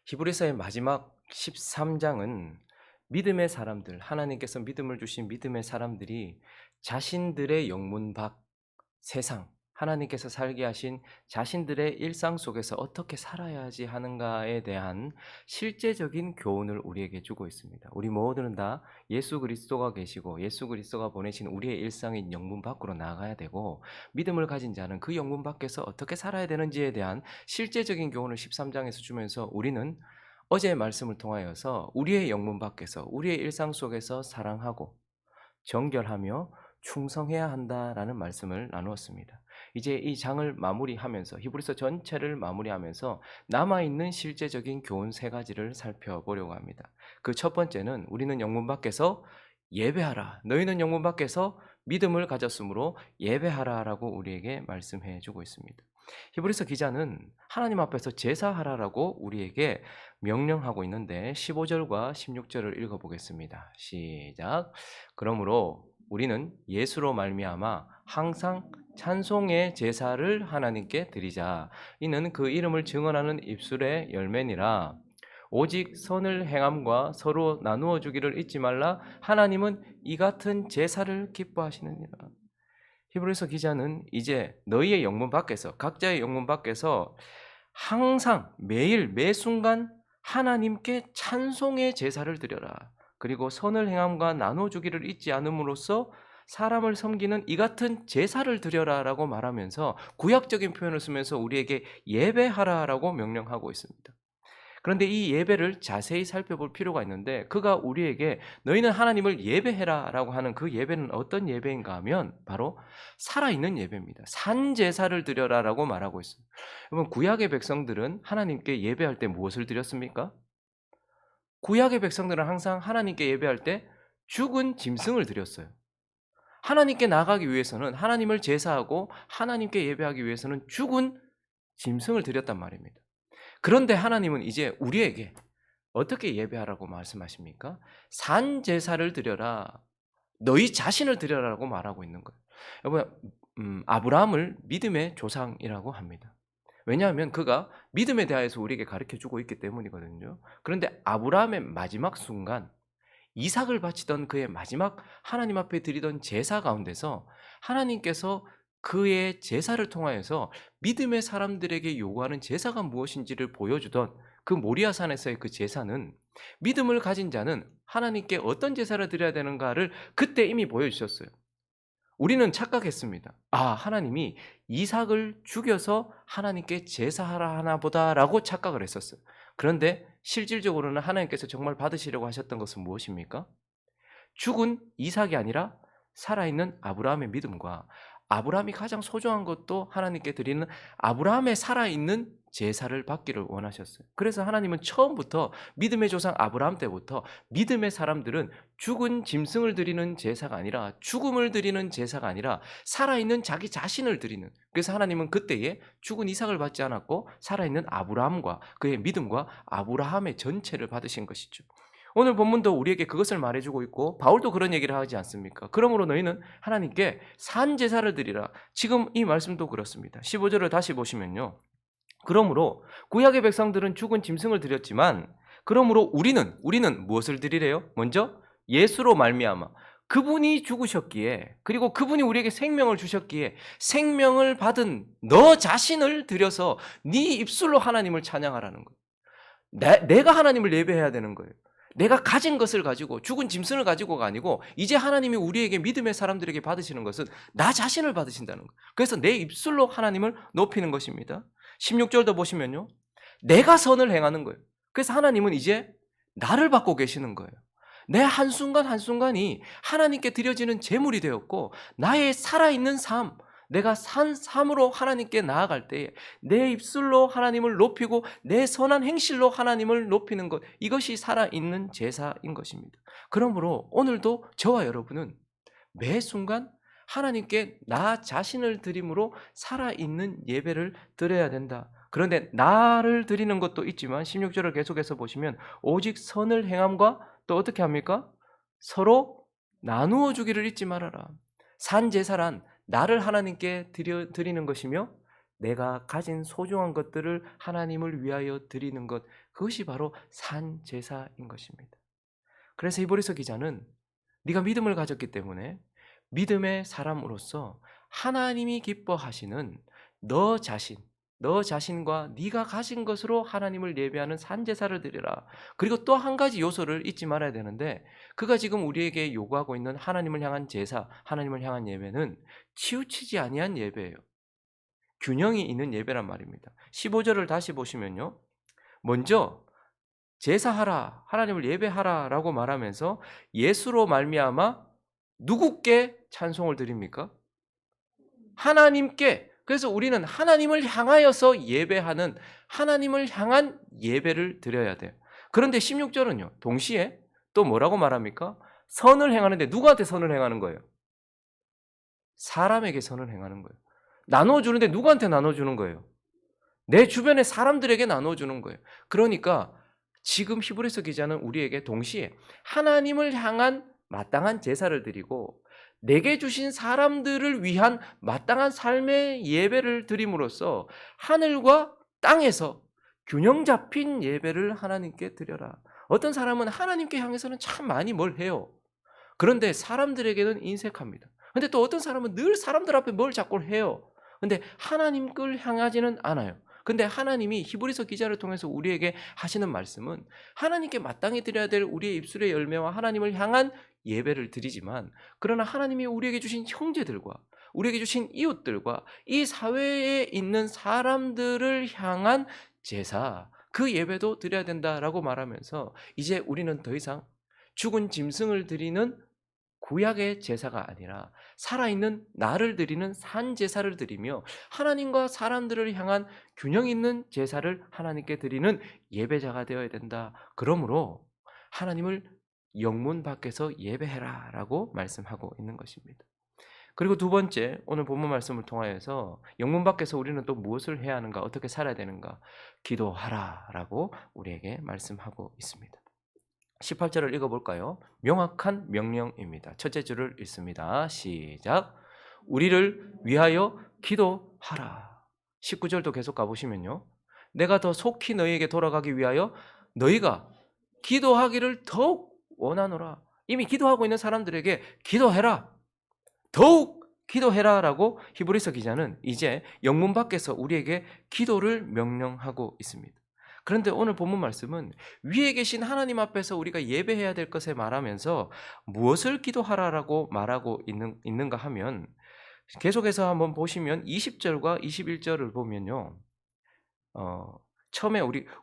히브리서의 마지막 13장은 믿음의 사람들, 하나님께서 믿음을 주신 믿음의 사람들이 자신들의 영문 밖 세상, 하나님께서 살게 하신 자신들의 일상 속에서 어떻게 살아야지 하는가에 대한 실제적인 교훈을 우리에게 주고 있습니다. 우리 모두는 다 예수 그리스도가 계시고 예수 그리스도가 보내신 우리의 일상인 영문 밖으로 나가야 되고, 믿음을 가진 자는 그 영문 밖에서 어떻게 살아야 되는지에 대한 실제적인 교훈을 13장에서 주면서 우리는 어제의 말씀을 통하여서 우리의 영문 밖에서 우리의 일상 속에서 사랑하고 정결하며 충성해야 한다라는 말씀을 나누었습니다. 이제 이 장을 마무리하면서 히브리서 전체를 마무리하면서 남아있는 실제적인 교훈 세 가지를 살펴보려고 합니다. 그 첫 번째는 우리는 영문 밖에서 예배하라. 너희는 영문 밖에서 믿음을 가졌으므로 예배하라라고 우리에게 말씀해 주고 있습니다. 히브리서 기자는 하나님 앞에서 제사하라라고 우리에게 명령하고 있는데 15절과 16절을 읽어보겠습니다. 시작. 그러므로 우리는 예수로 말미암아 항상 찬송의 제사를 하나님께 드리자. 이는 그 이름을 증언하는 입술의 열매니라. 오직 선을 행함과 서로 나누어 주기를 잊지 말라. 하나님은 이 같은 제사를 기뻐하시느니라. 히브리서 기자는 이제 너희의 영문 밖에서, 각자의 영문 밖에서 항상 매일 매 순간 하나님께 찬송의 제사를 드려라. 그리고 선을 행함과 나눠주기를 잊지 않음으로써 사람을 섬기는 이 같은 제사를 드려라라고 말하면서 구약적인 표현을 쓰면서 우리에게 예배하라라고 명령하고 있습니다. 그런데 이 예배를 자세히 살펴볼 필요가 있는데, 그가 우리에게 너희는 하나님을 예배해라라고 하는 그 예배는 어떤 예배인가 하면 바로 살아있는 예배입니다. 산제사를 드려라라고 말하고 있습니다. 여러분, 구약의 백성들은 하나님께 예배할 때 무엇을 드렸습니까? 구약의 백성들은 항상 하나님께 예배할 때 죽은 짐승을 드렸어요. 하나님께 나가기 위해서는, 하나님을 제사하고 하나님께 예배하기 위해서는 죽은 짐승을 드렸단 말입니다. 그런데 하나님은 이제 우리에게 어떻게 예배하라고 말씀하십니까? 산 제사를 드려라. 너희 자신을 드려라라고 말하고 있는 거예요. 여러분, 아브라함을 믿음의 조상이라고 합니다. 왜냐하면 그가 믿음에 대하여서 우리에게 가르쳐 주고 있기 때문이거든요. 그런데 아브라함의 마지막 순간, 이삭을 바치던 그의 마지막 하나님 앞에 드리던 제사 가운데서 하나님께서 그의 제사를 통하여서 믿음의 사람들에게 요구하는 제사가 무엇인지를 보여주던 그 모리아산에서의 그 제사는, 믿음을 가진 자는 하나님께 어떤 제사를 드려야 되는가를 그때 이미 보여주셨어요. 우리는 착각했습니다. 아, 하나님이 이삭을 죽여서 하나님께 제사하라 하나 보다라고 착각을 했었어요. 그런데 실질적으로는 하나님께서 정말 받으시려고 하셨던 것은 무엇입니까? 죽은 이삭이 아니라 살아있는 아브라함의 믿음과, 아브라함이 가장 소중한 것도 하나님께 드리는 아브라함의 살아있는 제사를 받기를 원하셨어요. 그래서 하나님은 처음부터 믿음의 조상 아브라함 때부터 믿음의 사람들은 죽은 짐승을 드리는 제사가 아니라, 죽음을 드리는 제사가 아니라 살아있는 자기 자신을 드리는, 그래서 하나님은 그때에 죽은 이삭을 받지 않았고 살아있는 아브라함과 그의 믿음과 아브라함의 전체를 받으신 것이죠. 오늘 본문도 우리에게 그것을 말해주고 있고, 바울도 그런 얘기를 하지 않습니까? 그러므로 너희는 하나님께 산 제사를 드리라. 지금 이 말씀도 그렇습니다. 15절을 다시 보시면요. 그러므로 구약의 백성들은 죽은 짐승을 드렸지만, 그러므로 우리는 무엇을 드리래요? 먼저 예수로 말미암아 그분이 죽으셨기에, 그리고 그분이 우리에게 생명을 주셨기에 생명을 받은 너 자신을 드려서 네 입술로 하나님을 찬양하라는 거예요. 내가 하나님을 예배해야 되는 거예요. 내가 가진 것을 가지고, 죽은 짐승을 가지고가 아니고, 이제 하나님이 우리에게, 믿음의 사람들에게 받으시는 것은 나 자신을 받으신다는 거예요. 그래서 내 입술로 하나님을 높이는 것입니다. 16절도 보시면요, 내가 선을 행하는 거예요. 그래서 하나님은 이제 나를 받고 계시는 거예요. 내 한순간 한순간이 하나님께 드려지는 제물이 되었고, 나의 살아있는 삶, 내가 산 삶으로 하나님께 나아갈 때에 내 입술로 하나님을 높이고 내 선한 행실로 하나님을 높이는 것, 이것이 살아있는 제사인 것입니다. 그러므로 오늘도 저와 여러분은 매 순간 하나님께 나 자신을 드림으로 살아있는 예배를 드려야 된다. 그런데 나를 드리는 것도 있지만 16절을 계속해서 보시면 오직 선을 행함과 또 어떻게 합니까? 서로 나누어 주기를 잊지 말아라. 산 제사란 나를 하나님께 드리는 것이며 내가 가진 소중한 것들을 하나님을 위하여 드리는 것, 그것이 바로 산 제사인 것입니다. 그래서 히브리서 기자는 네가 믿음을 가졌기 때문에 믿음의 사람으로서 하나님이 기뻐하시는 너 자신, 너 자신과 네가 가진 것으로 하나님을 예배하는 산 제사를 드리라. 그리고 또 한 가지 요소를 잊지 말아야 되는데, 그가 지금 우리에게 요구하고 있는 하나님을 향한 제사, 하나님을 향한 예배는 치우치지 아니한 예배예요. 균형이 있는 예배란 말입니다. 15절을 다시 보시면요, 먼저 제사하라, 하나님을 예배하라라고 말하면서 예수로 말미암아 누구께 찬송을 드립니까? 하나님께. 그래서 우리는 하나님을 향하여서 예배하는, 하나님을 향한 예배를 드려야 돼요. 그런데 16절은요, 동시에 또 뭐라고 말합니까? 선을 행하는데 누구한테 선을 행하는 거예요? 사람에게 선을 행하는 거예요. 나눠주는데 누구한테 나눠주는 거예요? 내 주변의 사람들에게 나눠주는 거예요. 그러니까 지금 히브리서 기자는 우리에게 동시에 하나님을 향한 마땅한 제사를 드리고 내게 주신 사람들을 위한 마땅한 삶의 예배를 드림으로써 하늘과 땅에서 균형 잡힌 예배를 하나님께 드려라. 어떤 사람은 하나님께 향해서는 참 많이 뭘 해요. 그런데 사람들에게는 인색합니다. 근데 또 어떤 사람은 늘 사람들 앞에 뭘 자꾸 해요. 근데 하나님을 향하지는 않아요. 근데 하나님이 히브리서 기자를 통해서 우리에게 하시는 말씀은 하나님께 마땅히 드려야 될 우리의 입술의 열매와 하나님을 향한 예배를 드리지만, 그러나 하나님이 우리에게 주신 형제들과 우리에게 주신 이웃들과 이 사회에 있는 사람들을 향한 제사, 그 예배도 드려야 된다라고 말하면서 이제 우리는 더 이상 죽은 짐승을 드리는 구약의 제사가 아니라 살아있는 나를 드리는 산 제사를 드리며 하나님과 사람들을 향한 균형 있는 제사를 하나님께 드리는 예배자가 되어야 된다. 그러므로 하나님을 영문 밖에서 예배해라 라고 말씀하고 있는 것입니다. 그리고 두 번째, 오늘 본문 말씀을 통하여서 영문 밖에서 우리는 또 무엇을 해야 하는가, 어떻게 살아야 되는가? 기도하라 라고 우리에게 말씀하고 있습니다. 18절을 읽어볼까요? 명확한 명령입니다. 첫째 줄을 읽습니다. 시작. 우리를 위하여 기도하라. 19절도 계속 가보시면요, 내가 더 속히 너희에게 돌아가기 위하여 너희가 기도하기를 더욱 원하노라. 이미 기도하고 있는 사람들에게 기도해라, 더욱 기도해라 라고 히브리서 기자는 이제 영문 밖에서 우리에게 기도를 명령하고 있습니다. 그런데 오늘 본문 말씀은 위에 계신 하나님 앞에서 우리가 예배해야 될 것에 말하면서 무엇을 기도하라라고 말하고 있는가 하면, 계속해서 한번 보시면 20절과 21절을 보면요, 처음에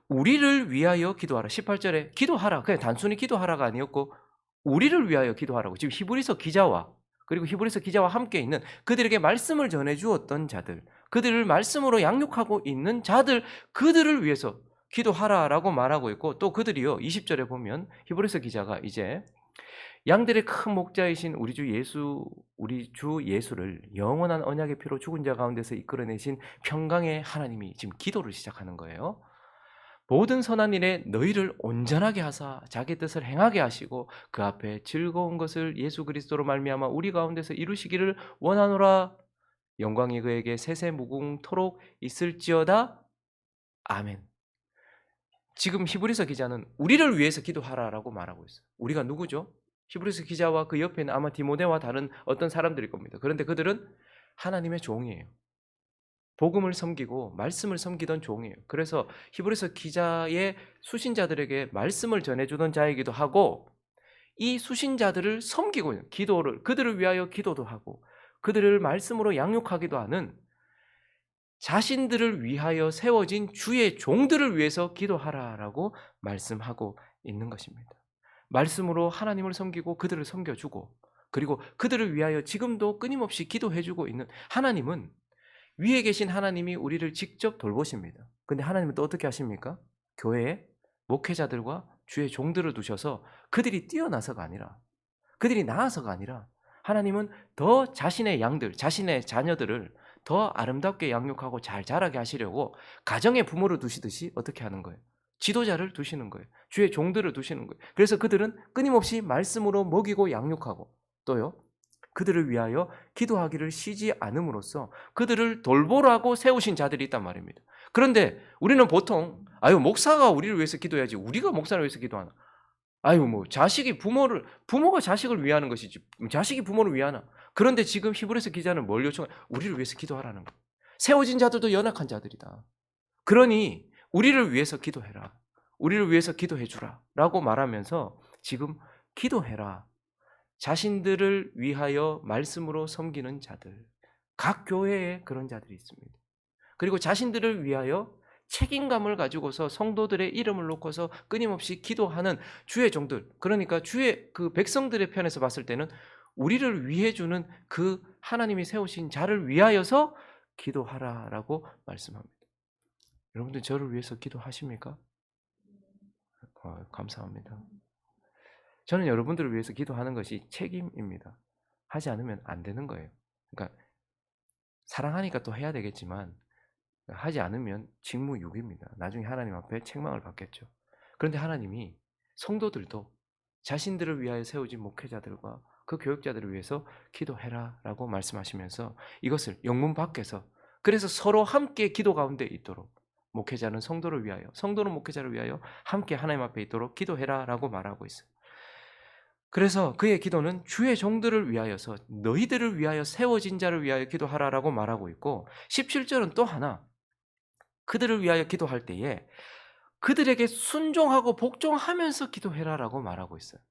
우리를 위하여 기도하라. 18절에 기도하라, 그냥 단순히 기도하라가 아니었고 우리를 위하여 기도하라고. 지금 히브리서 기자와 그리고 히브리서 기자와 함께 있는 그들에게 말씀을 전해 주었던 자들, 그들을 말씀으로 양육하고 있는 자들, 그들을 위해서 기도하라라고 말하고 있고, 또 그들이요, 20절에 보면 히브리서 기자가 이제 양들의 큰 목자이신 우리 주 예수를 영원한 언약의 피로 죽은 자 가운데서 이끌어내신 평강의 하나님이 지금 기도를 시작하는 거예요. 모든 선한 일에 너희를 온전하게 하사 자기 뜻을 행하게 하시고 그 앞에 즐거운 것을 예수 그리스도로 말미암아 우리 가운데서 이루시기를 원하노라. 영광이 그에게 세세무궁토록 있을지어다. 아멘. 지금 히브리서 기자는 우리를 위해서 기도하라라고 말하고 있어요. 우리가 누구죠? 히브리서 기자와 그 옆에는 아마 디모데와 다른 어떤 사람들일 겁니다. 그런데 그들은 하나님의 종이에요. 복음을 섬기고 말씀을 섬기던 종이에요. 그래서 히브리서 기자의 수신자들에게 말씀을 전해주던 자이기도 하고, 이 수신자들을 섬기고 있는, 그들을 위하여 기도도 하고 그들을 말씀으로 양육하기도 하는, 자신들을 위하여 세워진 주의 종들을 위해서 기도하라라고 말씀하고 있는 것입니다. 말씀으로 하나님을 섬기고 그들을 섬겨주고, 그리고 그들을 위하여 지금도 끊임없이 기도해주고 있는 하나님은, 위에 계신 하나님이 우리를 직접 돌보십니다. 근데 하나님은 또 어떻게 하십니까? 교회에 목회자들과 주의 종들을 두셔서 그들이 뛰어나서가 아니라, 그들이 나아서가 아니라, 하나님은 더 자신의 양들, 자신의 자녀들을 더 아름답게 양육하고 잘 자라게 하시려고 가정의 부모를 두시듯이 어떻게 하는 거예요? 지도자를 두시는 거예요. 주의 종들을 두시는 거예요. 그래서 그들은 끊임없이 말씀으로 먹이고 양육하고, 또요, 그들을 위하여 기도하기를 쉬지 않음으로써 그들을 돌보라고 세우신 자들이 있단 말입니다. 그런데 우리는 보통 목사가 우리를 위해서 기도해야지 우리가 목사를 위해서 기도하나? 자식이 부모가 자식을 위하는 것이지 자식이 부모를 위하나? 그런데 지금 히브리서 기자는 뭘 요청해? 우리를 위해서 기도하라는 거예요. 세워진 자들도 연약한 자들이다. 그러니 우리를 위해서 기도해라. 우리를 위해서 기도해 주라 라고 말하면서 지금 기도해라. 자신들을 위하여 말씀으로 섬기는 자들, 각 교회에 그런 자들이 있습니다. 그리고 자신들을 위하여 책임감을 가지고서 성도들의 이름을 놓고서 끊임없이 기도하는 주의 종들, 그러니까 주의 그 백성들의 편에서 봤을 때는 우리를 위해 주는 그 하나님이 세우신 자를 위하여서 기도하라라고 말씀합니다. 여러분들 저를 위해서 기도하십니까? 감사합니다. 저는 여러분들을 위해서 기도하는 것이 책임입니다. 하지 않으면 안 되는 거예요. 그러니까 사랑하니까 또 해야 되겠지만 하지 않으면 직무유기입니다. 나중에 하나님 앞에 책망을 받겠죠. 그런데 하나님이 성도들도 자신들을 위하여 세우진 목회자들과 그 교육자들을 위해서 기도해라라고 말씀하시면서 이것을 영문 밖에서 그래서 서로 함께 기도 가운데 있도록 목회자는 성도를 위하여 성도는 목회자를 위하여 함께 하나님 앞에 있도록 기도해라라고 말하고 있어요. 그래서 그의 기도는 주의 종들을 위하여서 너희들을 위하여 세워진 자를 위하여 기도하라라고 말하고 있고 17절은 또 하나 그들을 위하여 기도할 때에 그들에게 순종하고 복종하면서 기도해라라고 말하고 있어요.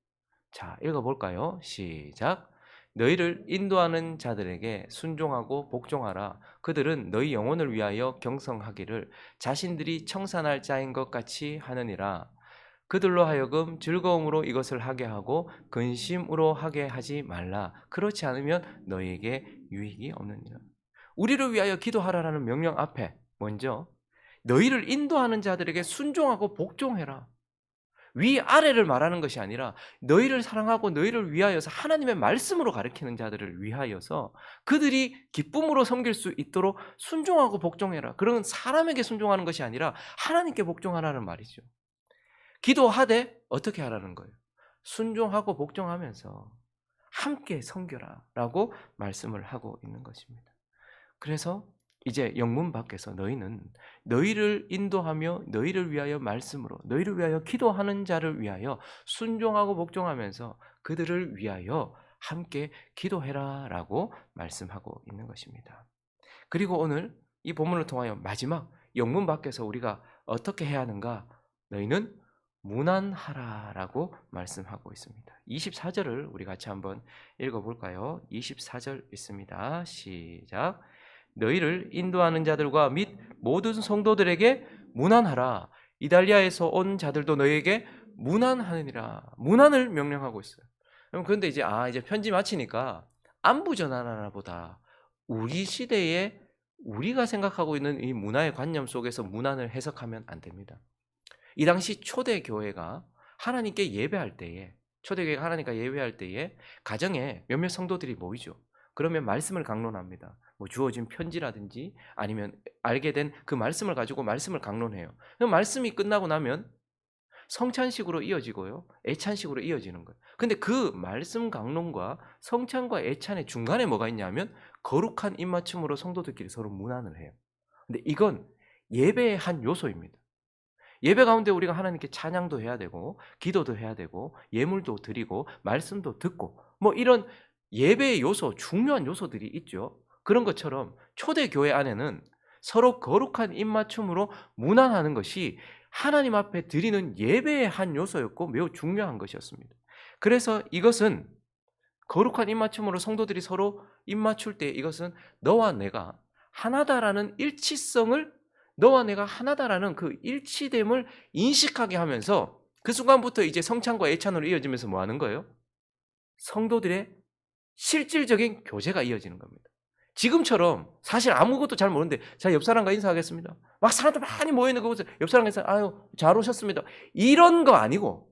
자, 읽어볼까요? 시작. 너희를 인도하는 자들에게 순종하고 복종하라. 그들은 너희 영혼을 위하여 경성하기를 자신들이 청산할 자인 것 같이 하느니라. 그들로 하여금 즐거움으로 이것을 하게 하고 근심으로 하게 하지 말라. 그렇지 않으면 너희에게 유익이 없느니라. 우리를 위하여 기도하라라는 명령 앞에 먼저 너희를 인도하는 자들에게 순종하고 복종해라. 위아래를 말하는 것이 아니라 너희를 사랑하고 너희를 위하여서 하나님의 말씀으로 가르치는 자들을 위하여서 그들이 기쁨으로 섬길 수 있도록 순종하고 복종해라. 그런 사람에게 순종하는 것이 아니라 하나님께 복종하라는 말이죠. 기도하되 어떻게 하라는 거예요? 순종하고 복종하면서 함께 섬겨라 라고 말씀을 하고 있는 것입니다. 그래서 이제 영문 밖에서 너희는 너희를 인도하며 너희를 위하여 말씀으로 너희를 위하여 기도하는 자를 위하여 순종하고 복종하면서 그들을 위하여 함께 기도해라 라고 말씀하고 있는 것입니다. 그리고 오늘 이 본문을 통하여 마지막 영문 밖에서 우리가 어떻게 해야 하는가? 너희는 문안하라 라고 말씀하고 있습니다. 24절을 우리 같이 한번 읽어볼까요? 24절 있습니다. 시작. 너희를 인도하는 자들과 및 모든 성도들에게 문안하라. 이달리아에서 온 자들도 너희에게 문안하느니라. 문안을 명령하고 있어요. 그런데 이제 편지 마치니까 안부 전하나 보다. 우리 시대에 우리가 생각하고 있는 이 문화의 관념 속에서 문안을 해석하면 안 됩니다. 이 당시 초대교회가 하나님께 예배할 때에 초대교회가 하나님께 예배할 때에 가정에 몇몇 성도들이 모이죠. 그러면 말씀을 강론합니다. 주어진 편지라든지 아니면 알게 된 그 말씀을 가지고 말씀을 강론해요. 말씀이 끝나고 나면 성찬식으로 이어지고요. 애찬식으로 이어지는 거예요. 근데 그 말씀 강론과 성찬과 애찬의 중간에 뭐가 있냐면 거룩한 입맞춤으로 성도들끼리 서로 문안을 해요. 근데 이건 예배의 한 요소입니다. 예배 가운데 우리가 하나님께 찬양도 해야 되고 기도도 해야 되고 예물도 드리고 말씀도 듣고 이런 예배의 요소, 중요한 요소들이 있죠. 그런 것처럼 초대교회 안에는 서로 거룩한 입맞춤으로 문안하는 것이 하나님 앞에 드리는 예배의 한 요소였고 매우 중요한 것이었습니다. 그래서 이것은 거룩한 입맞춤으로 성도들이 서로 입맞출 때 이것은 너와 내가 하나다라는 일치성을 너와 내가 하나다라는 그 일치됨을 인식하게 하면서 그 순간부터 이제 성찬과 애찬으로 이어지면서 뭐 하는 거예요? 성도들의 실질적인 교제가 이어지는 겁니다. 지금처럼 사실 아무것도 잘 모르는데 자, 옆 사람과 인사하겠습니다. 막 사람들 많이 모여있는 그곳에 옆 사람과 인사, 잘 오셨습니다. 이런 거 아니고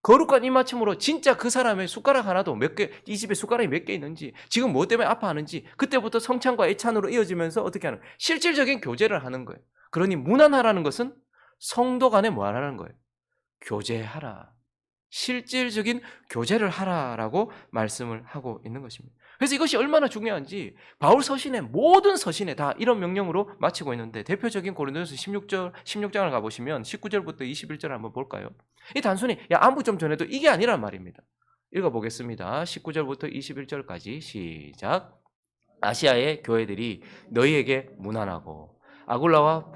거룩한 입맞춤으로 진짜 그 사람의 숟가락 하나도 이 집에 숟가락이 몇 개 있는지 지금 뭐 때문에 아파하는지 그때부터 성찬과 애찬으로 이어지면서 어떻게 하는 거예요? 실질적인 교제를 하는 거예요. 그러니 문안하라는 것은 성도 간에 뭐 하라는 거예요? 교제하라. 실질적인 교제를 하라라고 말씀을 하고 있는 것입니다. 그래서 이것이 얼마나 중요한지 바울 서신의 모든 서신에 다 이런 명령으로 마치고 있는데, 대표적인 고린도전서 16장을 가보시면 19절부터 21절 한번 볼까요? 이 단순히 야 안부 좀 전해도 이게 아니란 말입니다. 읽어보겠습니다. 19절부터 21절까지 시작. 아시아의 교회들이 너희에게 문안하고 아굴라와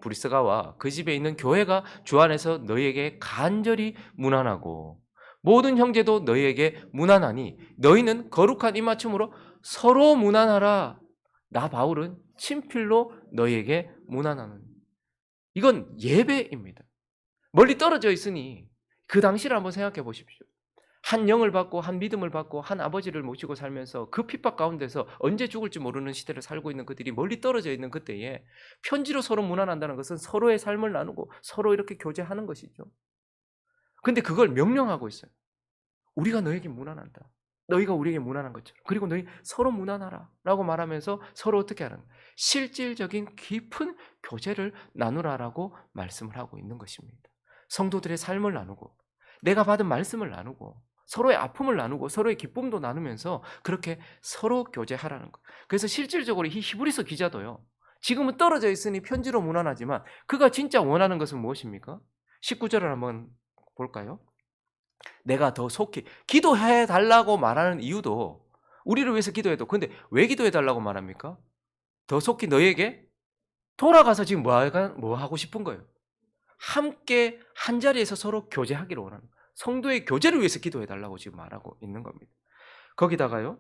브리스가와 그 집에 있는 교회가 주 안에서 너희에게 간절히 문안하고 모든 형제도 너희에게 문안하니 너희는 거룩한 입맞춤으로 서로 문안하라. 나 바울은 친필로 너희에게 문안하는, 이건 예배입니다. 멀리 떨어져 있으니 그 당시를 한번 생각해 보십시오. 한 영을 받고 한 믿음을 받고 한 아버지를 모시고 살면서 그 핍박 가운데서 언제 죽을지 모르는 시대를 살고 있는 그들이 멀리 떨어져 있는 그때에 편지로 서로 문안한다는 것은 서로의 삶을 나누고 서로 이렇게 교제하는 것이죠. 근데 그걸 명령하고 있어요. 우리가 너에게 문안한다. 너희가 우리에게 문안한 것처럼. 그리고 너희 서로 문안하라 라고 말하면서 서로 어떻게 하는 거예요? 실질적인 깊은 교제를 나누라라고 말씀을 하고 있는 것입니다. 성도들의 삶을 나누고 내가 받은 말씀을 나누고 서로의 아픔을 나누고 서로의 기쁨도 나누면서 그렇게 서로 교제하라는 것. 그래서 실질적으로 이 히브리서 기자도요, 지금은 떨어져 있으니 편지로 문안하지만 그가 진짜 원하는 것은 무엇입니까? 19절을 한번 볼까요? 내가 더 속히 기도해 달라고 말하는 이유도 우리를 위해서 기도해도, 근데 왜 기도해 달라고 말합니까? 더 속히 너희에게 돌아가서 지금 뭐 하고 싶은 거예요? 함께 한 자리에서 서로 교제하기를 원하는 거예요. 성도의 교제를 위해서 기도해 달라고 지금 말하고 있는 겁니다. 거기다가요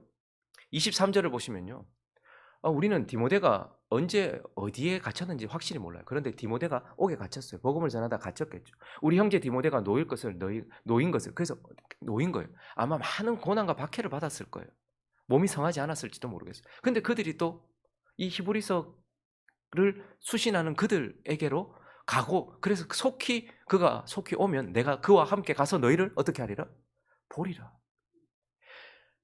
23절을 보시면요, 우리는 디모데가 언제 어디에 갇혔는지 확실히 몰라요. 그런데 디모데가 옥에 갇혔어요. 복음을 전하다 갇혔겠죠. 우리 형제 디모데가 놓인 것을, 그래서 놓인 거예요. 아마 많은 고난과 박해를 받았을 거예요. 몸이 성하지 않았을지도 모르겠어요. 근데 그들이 또 이 히브리서를 수신하는 그들에게로 가고, 그래서 그가 속히 오면 내가 그와 함께 가서 너희를 어떻게 하리라? 보리라.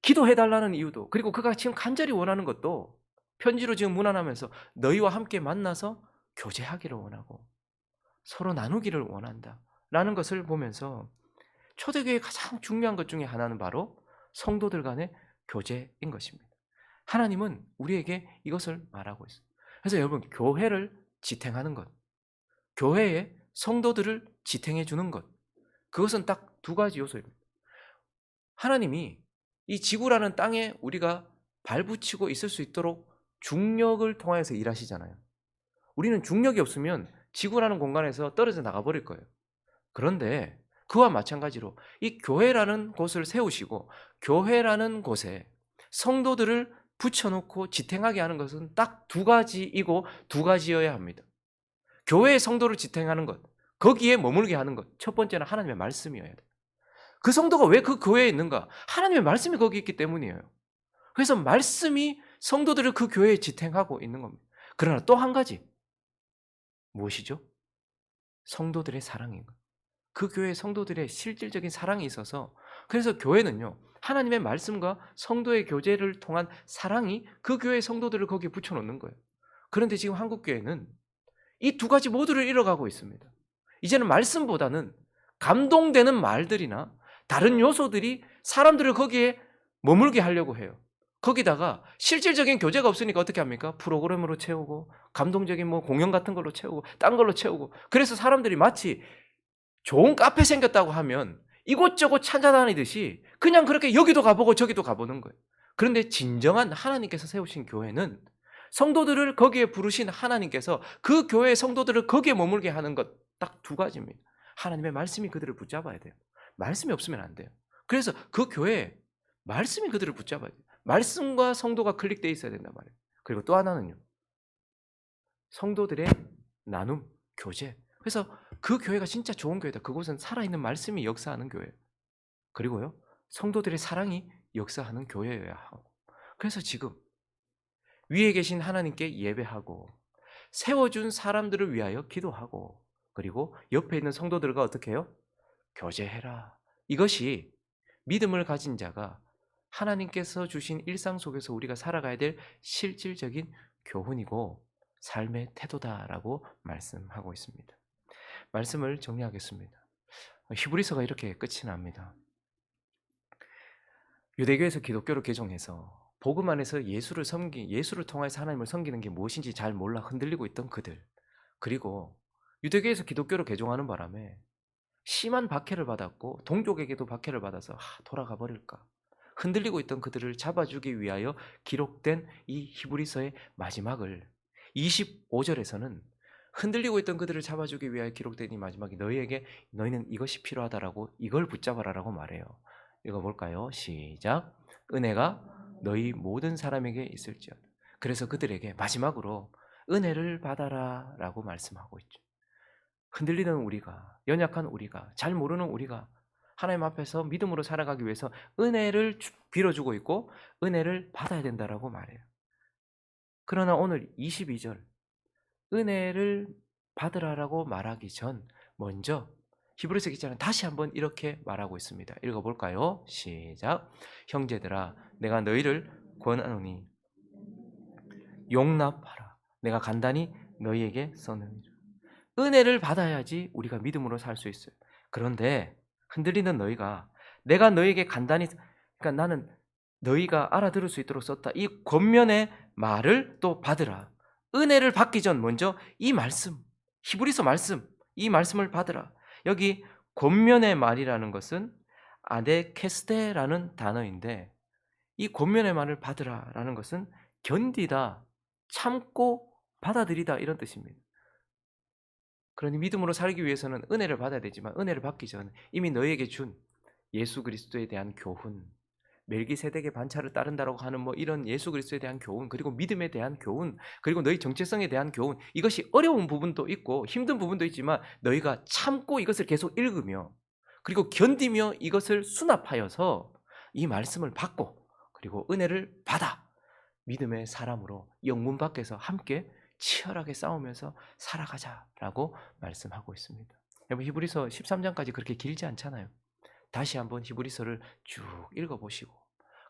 기도해달라는 이유도, 그리고 그가 지금 간절히 원하는 것도 편지로 지금 문안하면서 너희와 함께 만나서 교제하기를 원하고 서로 나누기를 원한다라는 것을 보면서 초대교회의 가장 중요한 것 중에 하나는 바로 성도들 간의 교제인 것입니다. 하나님은 우리에게 이것을 말하고 있어요. 그래서 여러분, 교회를 지탱하는 것, 교회의 성도들을 지탱해 주는 것, 그것은 딱 두 가지 요소입니다. 하나님이 이 지구라는 땅에 우리가 발붙이고 있을 수 있도록 중력을 통해서 일하시잖아요. 우리는 중력이 없으면 지구라는 공간에서 떨어져 나가버릴 거예요. 그런데 그와 마찬가지로 이 교회라는 곳을 세우시고 교회라는 곳에 성도들을 붙여놓고 지탱하게 하는 것은 딱 두 가지이고 두 가지여야 합니다. 교회의 성도를 지탱하는 것, 거기에 머물게 하는 것, 첫 번째는 하나님의 말씀이어야 돼요. 그 성도가 왜 그 교회에 있는가? 하나님의 말씀이 거기 있기 때문이에요. 그래서 말씀이 성도들을 그 교회에 지탱하고 있는 겁니다. 그러나 또 한 가지, 무엇이죠? 성도들의 사랑인 것. 그 교회 성도들의 실질적인 사랑이 있어서, 그래서 교회는요, 하나님의 말씀과 성도의 교제를 통한 사랑이 그 교회 성도들을 거기에 붙여놓는 거예요. 그런데 지금 한국교회는 이 두 가지 모두를 잃어가고 있습니다. 이제는 말씀보다는 감동되는 말들이나 다른 요소들이 사람들을 거기에 머물게 하려고 해요. 거기다가 실질적인 교제가 없으니까 어떻게 합니까? 프로그램으로 채우고 감동적인 공연 같은 걸로 채우고 딴 걸로 채우고, 그래서 사람들이 마치 좋은 카페 생겼다고 하면 이곳저곳 찾아다니듯이 그냥 그렇게 여기도 가보고 저기도 가보는 거예요. 그런데 진정한 하나님께서 세우신 교회는 성도들을 거기에 부르신 하나님께서 그 교회의 성도들을 거기에 머물게 하는 것 딱 두 가지입니다. 하나님의 말씀이 그들을 붙잡아야 돼요. 말씀이 없으면 안 돼요. 그래서 그 교회에 말씀이 그들을 붙잡아야 돼요. 말씀과 성도가 클릭되어 있어야 된단 말이에요. 그리고 또 하나는요, 성도들의 나눔, 교제. 그래서 그 교회가 진짜 좋은 교회다. 그곳은 살아있는 말씀이 역사하는 교회예요. 그리고요, 성도들의 사랑이 역사하는 교회여야 하고. 그래서 지금 위에 계신 하나님께 예배하고 세워준 사람들을 위하여 기도하고, 그리고 옆에 있는 성도들과 어떻게 해요? 교제해라. 이것이 믿음을 가진 자가 하나님께서 주신 일상 속에서 우리가 살아가야 될 실질적인 교훈이고 삶의 태도다라고 말씀하고 있습니다. 말씀을 정리하겠습니다. 히브리서가 이렇게 끝이 납니다. 유대교에서 기독교로 개종해서 복음 안에서 예수를 통해서 하나님을 섬기는 게 무엇인지 잘 몰라 흔들리고 있던 그들, 그리고 유대교에서 기독교로 개종하는 바람에 심한 박해를 받았고 동족에게도 박해를 받아서 돌아가 버릴까 흔들리고 있던 그들을 잡아주기 위하여 기록된 이 히브리서의 마지막을 25절에서는 흔들리고 있던 그들을 잡아주기 위하여 기록된 이 마지막이 너희는 이것이 필요하다라고 이걸 붙잡아라라고 말해요. 읽어볼까요? 시작. 은혜가 너희 모든 사람에게 있을지어다. 그래서 그들에게 마지막으로 은혜를 받아라 라고 말씀하고 있죠. 흔들리는 우리가, 연약한 우리가, 잘 모르는 우리가 하나님 앞에서 믿음으로 살아가기 위해서 은혜를 빌어주고 있고 은혜를 받아야 된다라고 말해요. 그러나 오늘 22절 은혜를 받으라라고 말하기 전 먼저 히브리서 기자는 다시 한번 이렇게 말하고 있습니다. 읽어볼까요? 시작. 형제들아 내가 너희를 권하노니 용납하라. 내가 간단히 너희에게 써느니라. 은혜를 받아야지 우리가 믿음으로 살 수 있어요. 그런데 흔들리는 너희가 내가 너희에게 간단히, 그러니까 나는 너희가 알아들을 수 있도록 썼다. 이 권면의 말을 또 받으라. 은혜를 받기 전 먼저 이 말씀, 히브리서 말씀, 이 말씀을 받으라. 여기 권면의 말이라는 것은 아데케스테라는 단어인데 이 권면의 말을 받으라라는 것은 견디다, 참고 받아들이다 이런 뜻입니다. 그러니 믿음으로 살기 위해서는 은혜를 받아야 되지만 은혜를 받기 전 이미 너희에게 준 예수 그리스도에 대한 교훈, 멜기세덱의 반차를 따른다라고 하는 이런 예수 그리스도에 대한 교훈, 그리고 믿음에 대한 교훈, 그리고 너희 정체성에 대한 교훈, 이것이 어려운 부분도 있고 힘든 부분도 있지만 너희가 참고 이것을 계속 읽으며 그리고 견디며 이것을 수납하여서 이 말씀을 받고 그리고 은혜를 받아 믿음의 사람으로 영문 밖에서 함께 치열하게 싸우면서 살아가자라고 말씀하고 있습니다. 여러분 히브리서 13장까지 그렇게 길지 않잖아요. 다시 한번 히브리서를 쭉 읽어보시고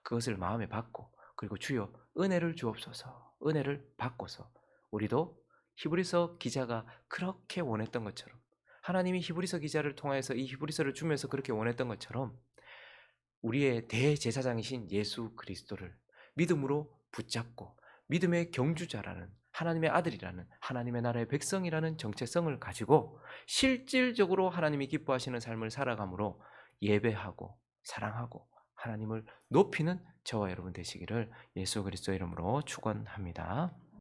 그것을 마음에 받고 그리고 주여 은혜를 주옵소서, 은혜를 받고서 우리도 히브리서 기자가 그렇게 원했던 것처럼 하나님이 히브리서 기자를 통해서 이 히브리서를 주면서 그렇게 원했던 것처럼 우리의 대제사장이신 예수 그리스도를 믿음으로 붙잡고 믿음의 경주자라는 하나님의 아들이라는 하나님의 나라의 백성이라는 정체성을 가지고 실질적으로 하나님이 기뻐하시는 삶을 살아감으로 예배하고 사랑하고 하나님을 높이는 저와 여러분 되시기를 예수 그리스도 이름으로 축원합니다.